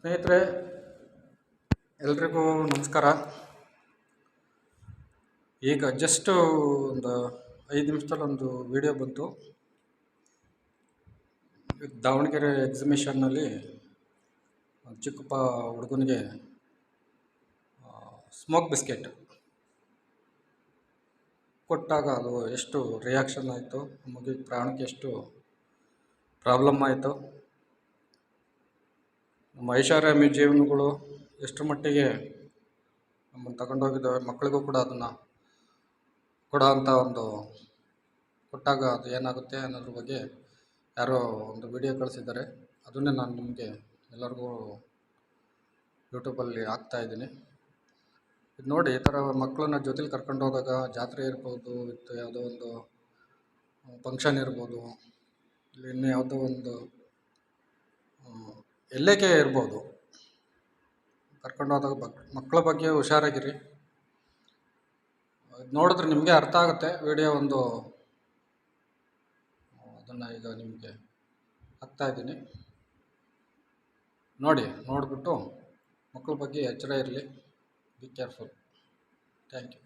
ಸ್ನೇಹಿತರೆ, ಎಲ್ರಿಗೂ ನಮಸ್ಕಾರ. ಈಗ ಜಸ್ಟ್ ಒಂದು 5 ನಿಮಿಷದಲ್ಲಿ ಒಂದು ವಿಡಿಯೋ ಬಂತು. ದಾವಣಗೆರೆ ಎಕ್ಸಿಬಿಷನ್ನಲ್ಲಿ ಚಿಕ್ಕಪ್ಪ ಹುಡುಗನಿಗೆ ಸ್ಮೋಕ್ ಬಿಸ್ಕೆಟ್ ಕೊಟ್ಟಾಗ ಅದು ಎಷ್ಟು ರಿಯಾಕ್ಷನ್ ಆಯಿತು, ಮಗುವಿಗೆ ಪ್ರಾಣಕ್ಕೆ ಎಷ್ಟು ಪ್ರಾಬ್ಲಮ್ ಆಯಿತು, ನಮ್ಮ ಐಷಾರಾಮಿ ಜೀವನಗಳು ಎಷ್ಟರ ಮಟ್ಟಿಗೆ ನಮ್ಮನ್ನು ತಗೊಂಡೋಗಿದ್ದಾವೆ. ಮಕ್ಕಳಿಗೂ ಕೂಡ ಅದನ್ನು ಕೊಡೋ ಅಂಥ ಒಂದು ಕೊಟ್ಟಾಗ ಅದು ಏನಾಗುತ್ತೆ ಅನ್ನೋದ್ರ ಬಗ್ಗೆ ಯಾರೋ ಒಂದು ವಿಡಿಯೋ ಕಳಿಸಿದ್ದಾರೆ. ಅದನ್ನೇ ನಾನು ನಿಮಗೆ ಎಲ್ಲರಿಗೂ ಯೂಟ್ಯೂಬಲ್ಲಿ ಹಾಕ್ತಾಯಿದ್ದೀನಿ. ಇದು ನೋಡಿ, ಈ ಥರ ಮಕ್ಕಳನ್ನ ಜೊತೆಲಿ ಕರ್ಕೊಂಡು ಹೋದಾಗ ಜಾತ್ರೆ ಇರ್ಬೋದು, ವಿತ್ ಯಾವುದೋ ಒಂದು ಫಂಕ್ಷನ್ ಇರ್ಬೋದು, ಇಲ್ಲಿ ಇನ್ನೂ ಯಾವುದೋ ಒಂದು ಎಲ್ಲೇಕೆ ಇರ್ಬೋದು, ಕರ್ಕೊಂಡು ಹೋದಾಗ ಮಕ್ಕಳ ಬಗ್ಗೆ ಹುಷಾರಾಗಿರಿ. ನೋಡಿದ್ರೆ ನಿಮಗೆ ಅರ್ಥ ಆಗುತ್ತೆ. ವಿಡಿಯೋ ಒಂದು ಅದನ್ನು ಈಗ ನಿಮಗೆ ಹಾಕ್ತಾಯಿದ್ದೀನಿ, ನೋಡಿಬಿಟ್ಟು ಮಕ್ಕಳ ಬಗ್ಗೆ ಎಚ್ಚರ ಇರಲಿ. Be careful. Thank you.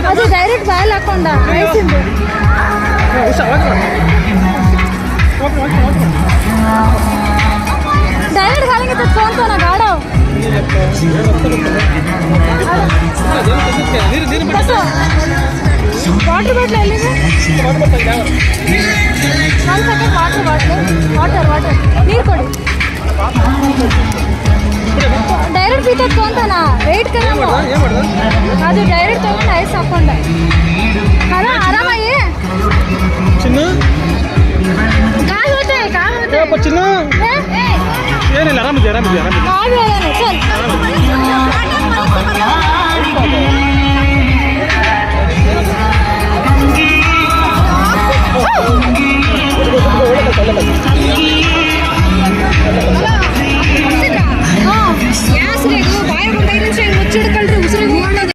ಅದು ಡೈರೆಕ್ಟ್ ಬಾಯಲ್ಲಿ ಹಾಕೊಂಡ ಡೈರೆಕ್ಟ್ ಗಾಳಿಗೆ ತಗೊಂತಾನ ಗಾಡ ವಾಟರ್ ಬಾಟ್ಲ್ ಎಲ್ಲಿದೆ? 1 ಸೆಕೆಂಡ್. ವಾಟರ್ ನೀರು ಕೊಡಿ. ಡೈರೆಕ್ಟ್ ಬೀತ ತಗೊಂತಾನ ವೆಯ್ಟ್ ಕರ ಅದು ಡೈರೆಕ್ಟ್ ತಗೊಂಡು ಐಸ್ ಹಾಕೊಂಡ. ಹಲೋ, ಆರಾಮಾಗಿ ಏನಿಲ್ಲ, ಆರಾಮಿದೆ. ಚಲ್